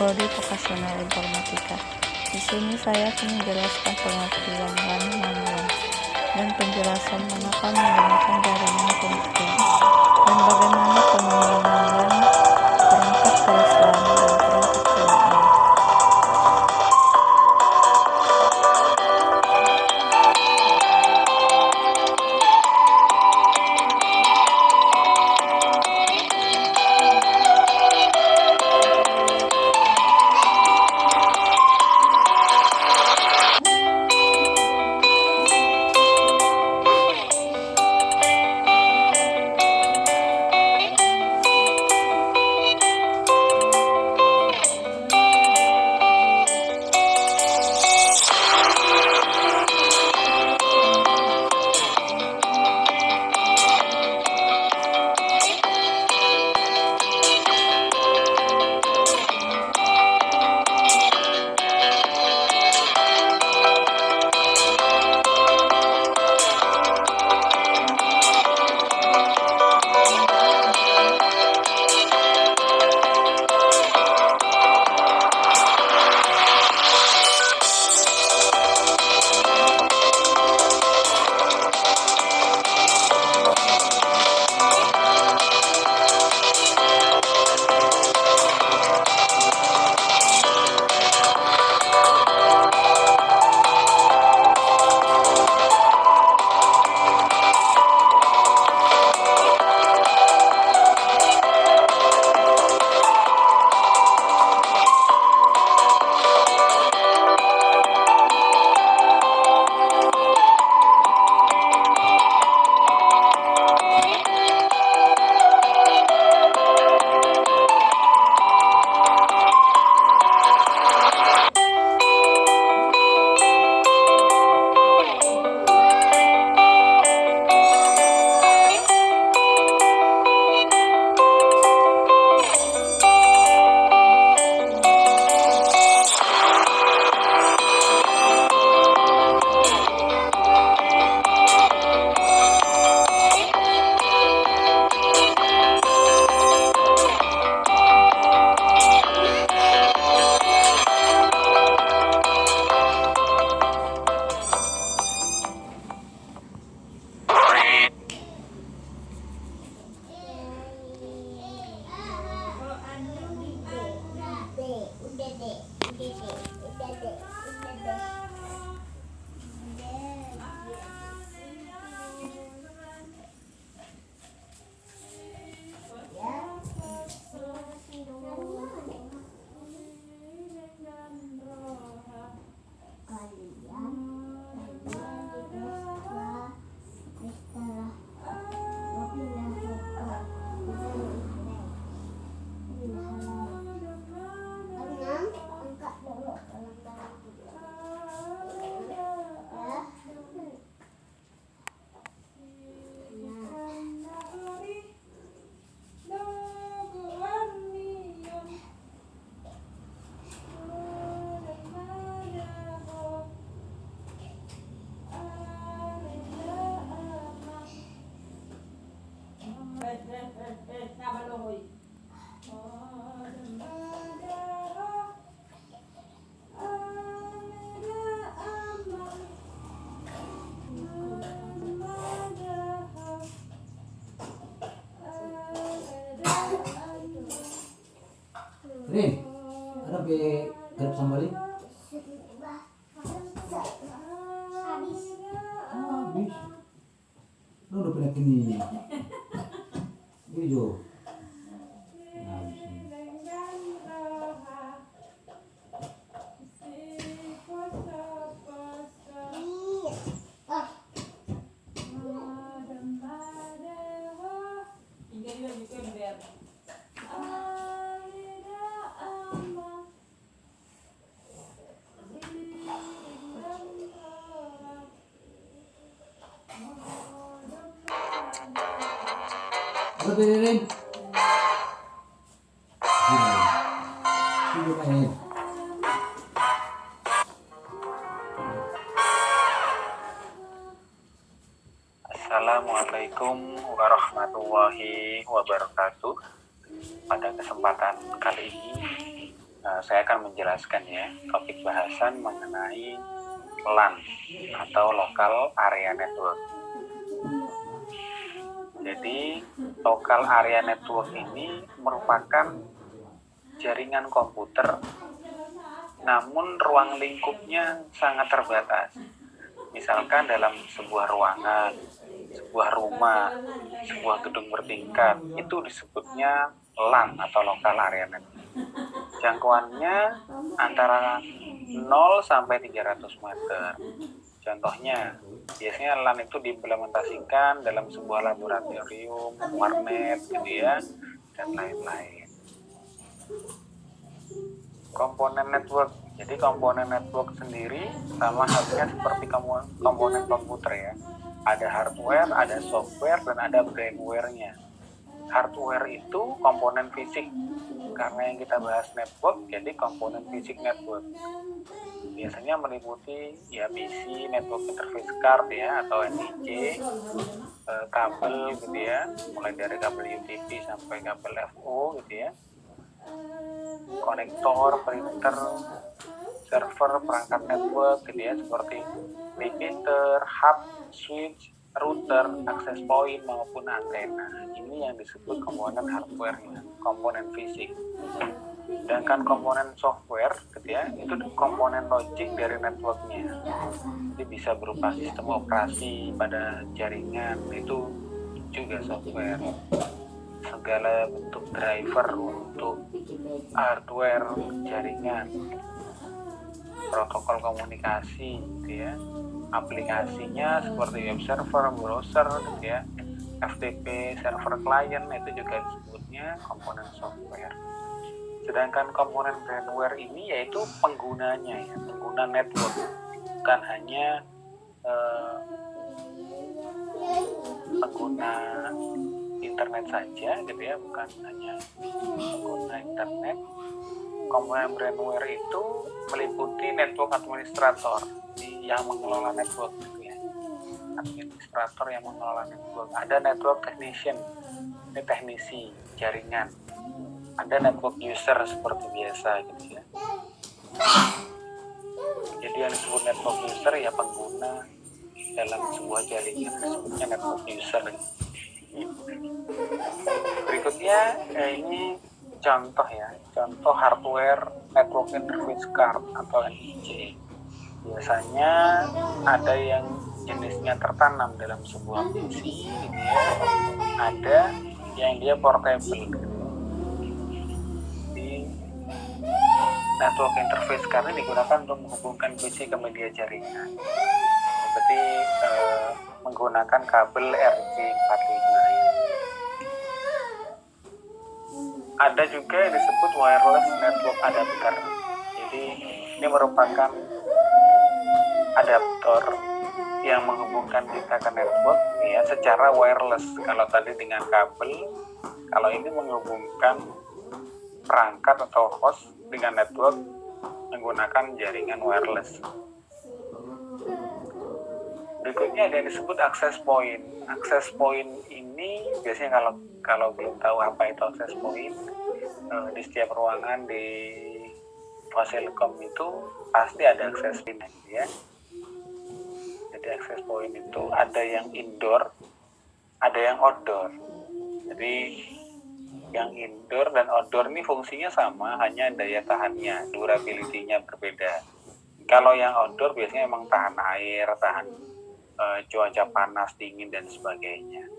Prodi Vokasional Informatika. Di sini saya akan menjelaskan pengertian LAN manual dan penjelasan mengapa menggunakan jaringan komputer dan bagaimana penggunaan LAN, perangkat kelas LAN, dan perangkat PLL. Rin, ada be garap sambal ini? Habis. Lu udah pernah kini? Ini jo. Habis ini. Ada be Rin. Ini main. Assalamualaikum warahmatullahi wabarakatuh. Pada kesempatan kali ini Saya akan menjelaskan ya topik bahasan mengenai LAN atau Local Area Network. Jadi Local Area Network ini merupakan jaringan komputer, namun ruang lingkupnya sangat terbatas. Misalkan dalam sebuah ruangan, sebuah rumah, sebuah gedung bertingkat, itu disebutnya LAN atau Local Area Network. Jangkauannya antara 0 sampai 300 meter. Contohnya, biasanya LAN itu diimplementasikan dalam sebuah laboratorium, warnet, gitu ya, dan lain-lain. Komponen network. Jadi komponen network sendiri sama halnya seperti komponen komputer ya. Ada hardware, ada software, dan ada brainware-nya. Hardware itu komponen fisik. Karena yang kita bahas network, jadi komponen fisik network. Biasanya meliputi ya PC, network interface card ya, atau NIC, kabel gitu ya, mulai dari kabel UTP sampai kabel FO gitu ya, konektor, printer, server, perangkat network gitu ya, seperti repeater, hub, switch, router, access point maupun antena. Ini yang disebut komponen hardware-nya, komponen fisik. Sedangkan komponen software gitu ya, itu komponen logik dari networknya. Jadi bisa berupa sistem operasi pada jaringan, itu juga software. Segala bentuk driver untuk hardware jaringan, protokol komunikasi gitu ya, aplikasinya seperti web server, browser gitu ya, FTP, server client, itu juga disebutnya komponen software. Sedangkan komponen brainware ini yaitu penggunanya ya, pengguna network, bukan hanya pengguna internet saja gitu ya, bukan hanya pengguna internet. Komponen brainware itu meliputi network administrator yang mengelola network gitu ya. Administrator yang mengelola network. Ada network technician, ini teknisi jaringan. Ada network user seperti biasa gitu ya. Jadi yang disebut network user ya pengguna dalam sebuah jaringan, disebutnya network user. Berikutnya ini contoh ya, contoh hardware network interface card atau NIC. Biasanya ada yang jenisnya tertanam dalam sebuah PC gitu ya, ada yang dia portable gitu. Di network interface card ini digunakan untuk menghubungkan PC ke media jaringan, seperti menggunakan kabel RJ45. Ada juga yang disebut wireless network adapter. Jadi ini merupakan adaptor yang menghubungkan kita ke network ya secara wireless. Kalau tadi dengan kabel, kalau ini menghubungkan perangkat atau host dengan network menggunakan jaringan wireless. Berikutnya ada yang disebut access point. Access point ini biasanya kalau belum tahu apa itu access point, di setiap ruangan di Fasilkom itu pasti ada access point ya. Jadi access point itu ada yang indoor, ada yang outdoor. Jadi yang indoor dan outdoor ini fungsinya sama, hanya daya tahannya, durability-nya berbeda. Kalau yang outdoor biasanya memang tahan air, tahan cuaca panas, dingin, dan sebagainya.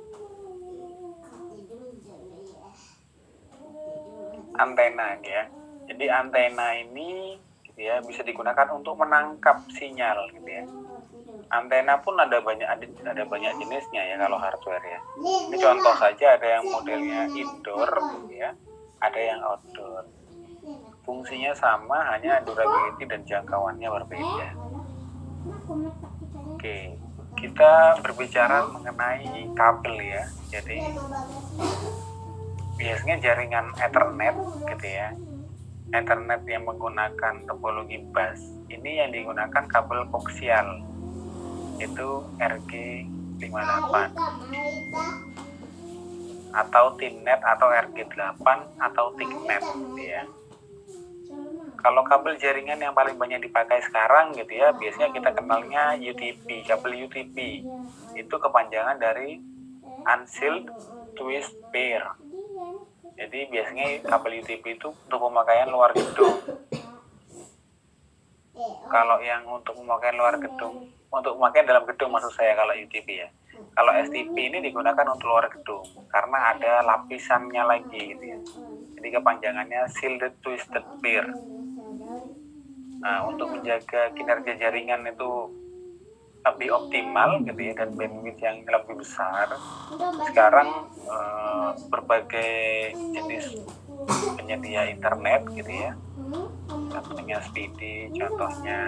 Antena ya. Jadi antena ini gitu ya, bisa digunakan untuk menangkap sinyal gitu ya. Antena pun ada banyak jenisnya ya kalau hardware ya. Ini contoh saja, ada yang modelnya indoor gitu ya, ada yang outdoor. Fungsinya sama, hanya durability dan jangkauannya berbeda. Oke, kita berbicara mengenai kabel ya. Jadi biasanya jaringan Ethernet gitu ya. Ethernet yang menggunakan topologi bus ini yang digunakan kabel koaksial, itu RG58 atau TINNET atau RG8 atau TICnet gitu ya. Kalau kabel jaringan yang paling banyak dipakai sekarang gitu ya, biasanya kita kenalnya UTP, kabel UTP. Itu kepanjangan dari Unsealed Twist Pair. Jadi biasanya kabel UTP itu untuk pemakaian luar gedung. Kalau yang untuk pemakaian luar gedung, untuk pemakaian dalam gedung maksud saya kalau UTP ya. Kalau STP ini digunakan untuk luar gedung karena ada lapisannya lagi gitu ya. Jadi kepanjangannya Sealed Twisted Pair. Nah, untuk menjaga kinerja jaringan itu lebih optimal gitu ya dan bandwidth yang lebih besar, sekarang berbagai jenis penyedia internet gitu ya, contohnya Speedy, contohnya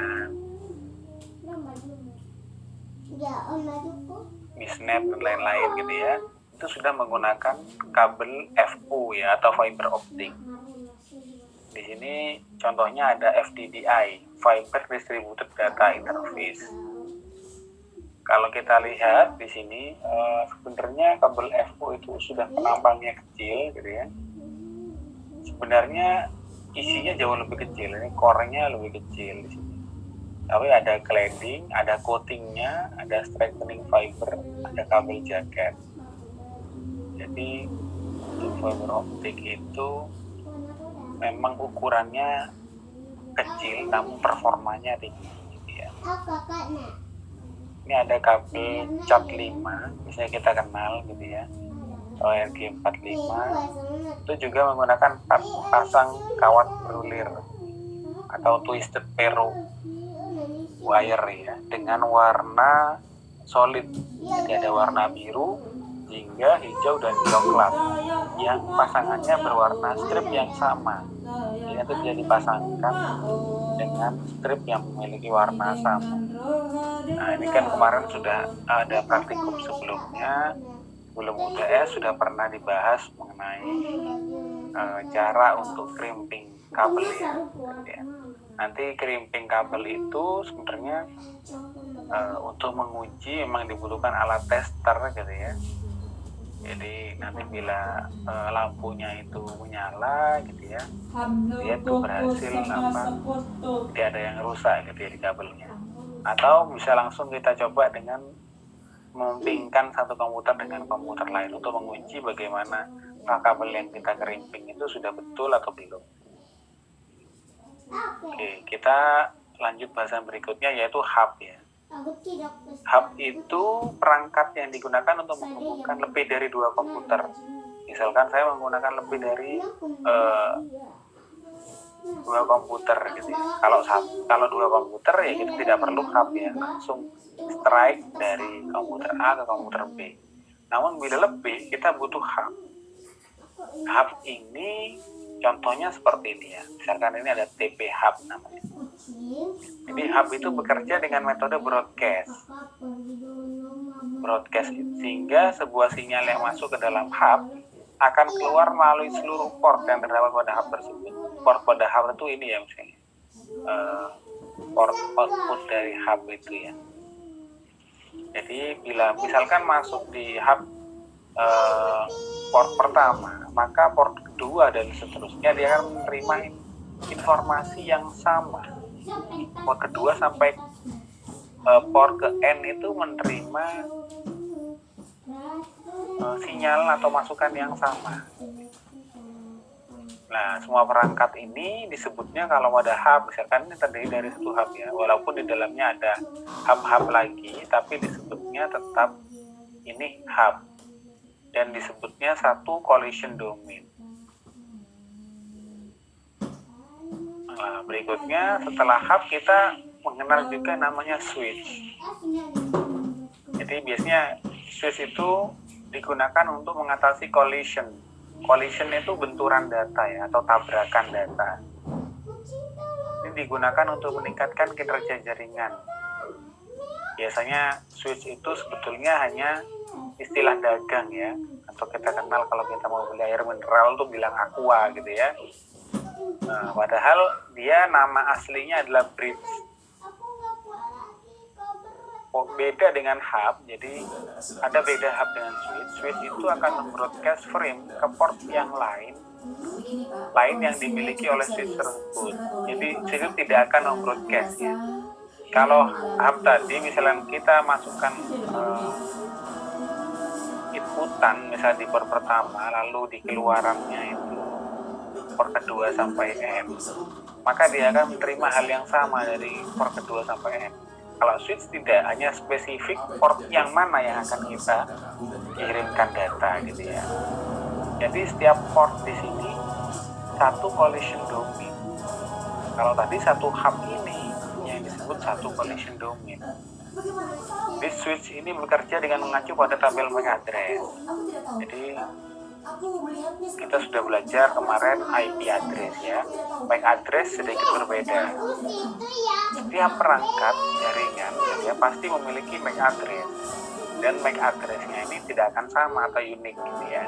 Misnet dan lain-lain gitu ya, itu sudah menggunakan kabel FO ya atau fiber optic. Di sini contohnya ada FDDI, Fiber Distributed Data Interface. Kalau kita lihat di sini sebenarnya kabel FO itu sudah penampangnya kecil gitu ya. Sebenarnya isinya jauh lebih kecil, ini core-nya lebih kecil di sini. Tapi ada cladding, ada coatingnya, ada strengthening fiber, ada kabel jaket. Jadi untuk fiber optik itu memang ukurannya kecil namun performanya tinggi gitu ya. Ini ada kabel cat 5, misalnya kita kenal gitu ya, ORG45. Itu juga menggunakan pasang kawat brulir atau twisted pair wire ya, dengan warna solid. Jadi ada warna biru, jingga, hijau, dan coklat yang pasangannya berwarna strip yang sama. Jadi itu bisa dipasangkan dengan strip yang memiliki warna sama. Nah, ini kan kemarin sudah ada praktikum sebelumnya, sebelum UTS sudah pernah dibahas mengenai cara untuk crimping kabel ya. Nanti crimping kabel itu sebenarnya untuk menguji memang dibutuhkan alat tester gitu ya. Jadi nanti bila lampunya itu menyala gitu ya, dia tuh berhasil tidak ada yang rusak gitu ya di kabelnya. Atau bisa langsung kita coba dengan memappingkan satu komputer dengan komputer lain untuk menguji bagaimana kabel yang kita crimping itu sudah betul atau belum. Oke, kita lanjut bahasan berikutnya yaitu hub ya. Hub itu perangkat yang digunakan untuk menghubungkan lebih dari 2 komputer. Misalkan saya menggunakan lebih dari 2 komputer gitu ya. Kalau 2 komputer ya kita tidak perlu hub ya, langsung strike dari komputer A ke komputer B. Namun bila lebih kita butuh hub. Hub ini contohnya seperti ini ya. Misalkan ini ada TP hub namanya. Jadi hub itu bekerja dengan metode broadcast. Broadcast sehingga sebuah sinyal yang masuk ke dalam hub akan keluar melalui seluruh port yang terdapat pada hub tersebut. Port pada hub itu ini ya misalnya. Port output dari hub itu ya. Jadi bila misalkan masuk di hub port pertama, maka port kedua dan seterusnya dia akan menerima informasi yang sama. Port kedua sampai port ke N itu menerima sinyal atau masukan yang sama. Nah, semua perangkat ini disebutnya kalau ada hub, misalkan ini terdiri dari satu hub ya, walaupun di dalamnya ada hub-hub lagi, tapi disebutnya tetap ini hub dan disebutnya satu collision domain. Nah, berikutnya setelah hub kita mengenal juga namanya switch. Jadi biasanya switch itu digunakan untuk mengatasi collision. Collision itu benturan data ya atau tabrakan data. Ini digunakan untuk meningkatkan kinerja jaringan. Biasanya switch itu sebetulnya hanya istilah dagang ya, atau kita kenal kalau kita mau beli air mineral tuh bilang aqua gitu ya. Nah, padahal dia nama aslinya adalah bridge. beda dengan hub. Jadi ada beda hub dengan switch. Switch itu akan membroadcast frame ke port yang lain yang dimiliki oleh switch tersebut. Jadi switch tidak akan membroadcast ya. Kalau hub tadi misalnya kita masukkan inputan misalnya di port pertama, lalu di keluarannya itu port kedua sampai M, maka dia akan menerima hal yang sama dari port kedua sampai M. Kalau switch tidak, hanya spesifik port yang mana yang akan kita kirimkan data gitu ya. Jadi setiap port di sini satu collision domain. Kalau tadi satu hub ini yang disebut satu collision domain. Di switch ini bekerja dengan mengacu pada tabel MAC address. Jadi kita sudah belajar kemarin IP address ya. MAC address sedikit berbeda. Setiap perangkat jaringan ya pasti memiliki MAC address, dan MAC addressnya ini tidak akan sama atau unik gitu ya.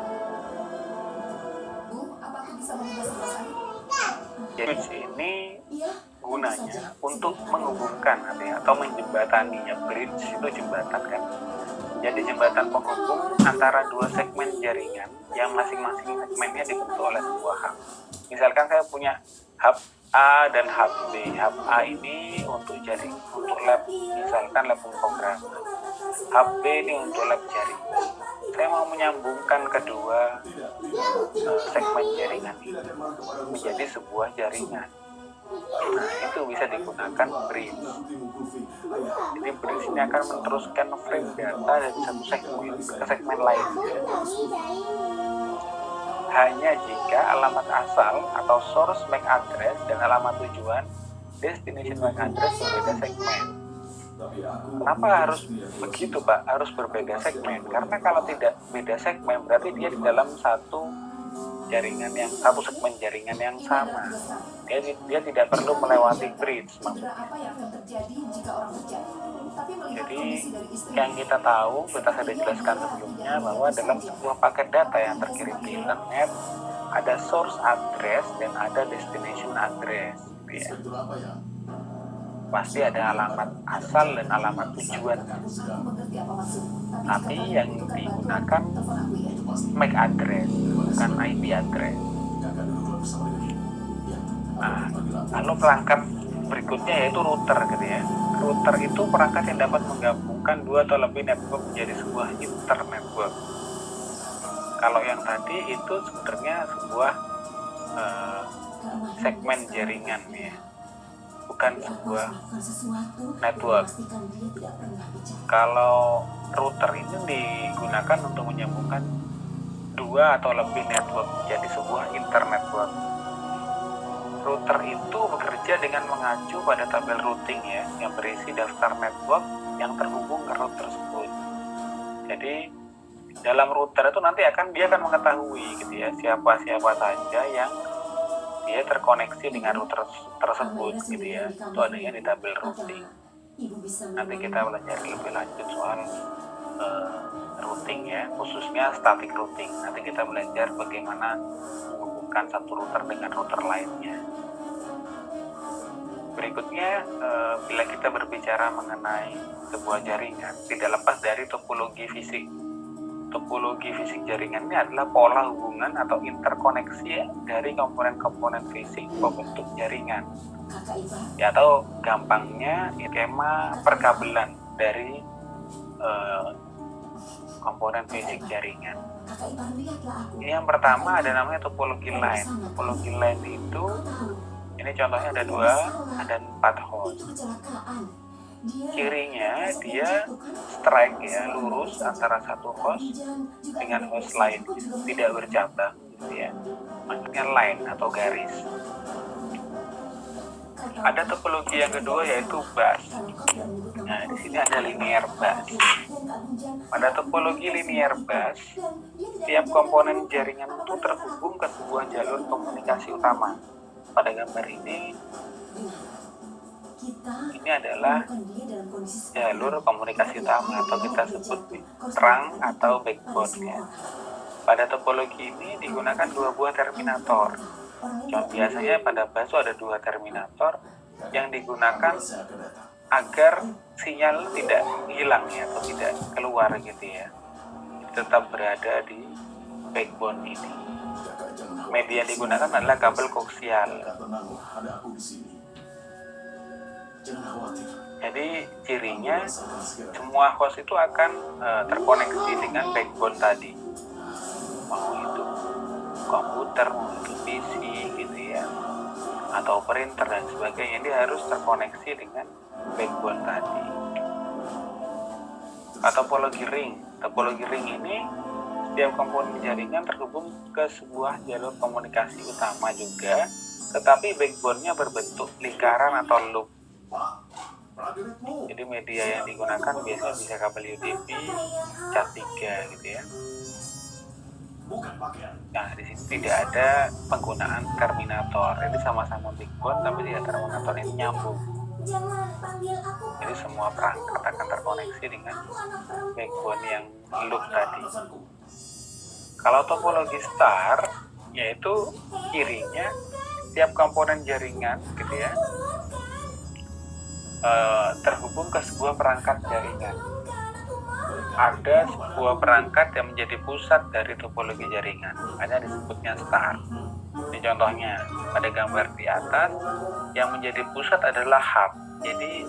Switch ini gunanya untuk menghubungkan atau menjembatani ya. Bridge itu jembatan kan. Jadi jembatan penghubung antara dua segmen jaringan yang masing-masing segmennya dibentuk oleh sebuah hub. Misalkan saya punya hub A dan hub B. Hub A ini untuk lab, misalkan lab program. Hub B ini untuk lab jaringan. Saya mau menyambungkan kedua segmen jaringan ini menjadi sebuah jaringan. Nah, itu bisa digunakan bridge. Jadi bridge ini akan meneruskan frame data dari satu segmen ke segmen lain. Hanya jika alamat asal atau source MAC address dan alamat tujuan destination MAC address berbeda segmen. Kenapa harus begitu, Pak? Harus berbeda segmen? Karena kalau tidak beda segmen berarti dia di dalam satu segmen jaringan yang sama. Dia tidak perlu melewati bridge maksudnya. Jadi yang kita tahu, kita sudah jelaskan sebelumnya bahwa dalam sebuah paket data yang terkirim di internet ada source address dan ada destination address ya. Pasti ada alamat asal dan alamat tujuan. Tapi yang digunakan MAC address, bukan IP address. Nah, lalu perangkat berikutnya yaitu router gitu ya. Router itu perangkat yang dapat menggabungkan dua atau lebih network menjadi sebuah internetwork. Kalau yang tadi itu sebenarnya sebuah segmen jaringan ya, bukan sebuah network. Kalau router ini digunakan untuk menyambungkan dua atau lebih network menjadi sebuah internetwork. Router itu bekerja dengan mengacu pada tabel routing ya, yang berisi daftar network yang terhubung ke router tersebut. Jadi dalam router itu nanti dia akan mengetahui gitu ya siapa saja yang dia terkoneksi dengan router tersebut gitu ya. Itu adanya di tabel routing. Nanti kita belajar lebih lanjut soal routing ya, khususnya static routing. Nanti kita belajar bagaimana menghubungkan satu router dengan router lainnya. Berikutnya, bila kita berbicara mengenai sebuah jaringan, tidak lepas dari topologi fisik. Topologi fisik jaringan ini adalah pola hubungan atau interkoneksi dari komponen-komponen fisik pembentuk jaringan. Ya, atau gampangnya skema perkabelan dari komponen fisik jaringan. Ini yang pertama ada namanya topologi line. Topologi line itu, ini contohnya ada 2 dan 4 host. Cirinya dia strike ya, lurus antara satu host dengan host lain, tidak bercabang gitu ya. Maksudnya line atau garis. Ada topologi yang kedua yaitu bus. Nah, di sini ada linear bus. Pada topologi linear bus, tiap komponen jaringan itu terhubung ke sebuah jalur komunikasi utama. Pada gambar ini adalah jalur komunikasi utama atau kita sebut trunk atau backbone ya. Pada topologi ini digunakan 2 buah terminator. Biasanya pada bus ada 2 terminator yang digunakan agar sinyal tidak hilang ya, atau tidak keluar gitu ya, tetap berada di backbone ini. Media yang digunakan adalah kabel koaksial. Jadi cirinya semua host itu akan terkoneksi dengan backbone tadi, mau itu komputer, mau itu PC gitu ya, atau printer dan sebagainya. Dia harus terkoneksi dengan backbone tadi. Topologi ring ini setiap komponen jaringan terhubung ke sebuah jalur komunikasi utama juga, tetapi backbone-nya berbentuk lingkaran atau loop. Jadi media yang digunakan biasanya bisa kabel UDP, Cat3 gitu ya. Nah, di sini tidak ada penggunaan terminator. Ini sama-sama backbone tapi tidak terminator, ini nyambung. Jadi semua perangkat akan terkoneksi dengan backbone yang loop tadi. Kalau topologi star, yaitu cirinya setiap komponen jaringan gitu ya, terhubung ke sebuah perangkat jaringan. Ada sebuah perangkat yang menjadi pusat dari topologi jaringan, hanya disebutnya star. Ini contohnya pada gambar di atas, yang menjadi pusat adalah hub. Jadi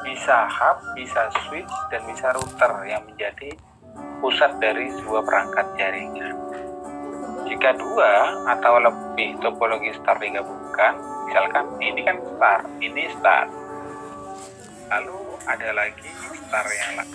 bisa hub, bisa switch, dan bisa router yang menjadi pusat dari sebuah perangkat jaringan. Jika dua atau lebih topologi star digabungkan, misalkan ini kan star, ini star, lalu ada lagi star yang lain,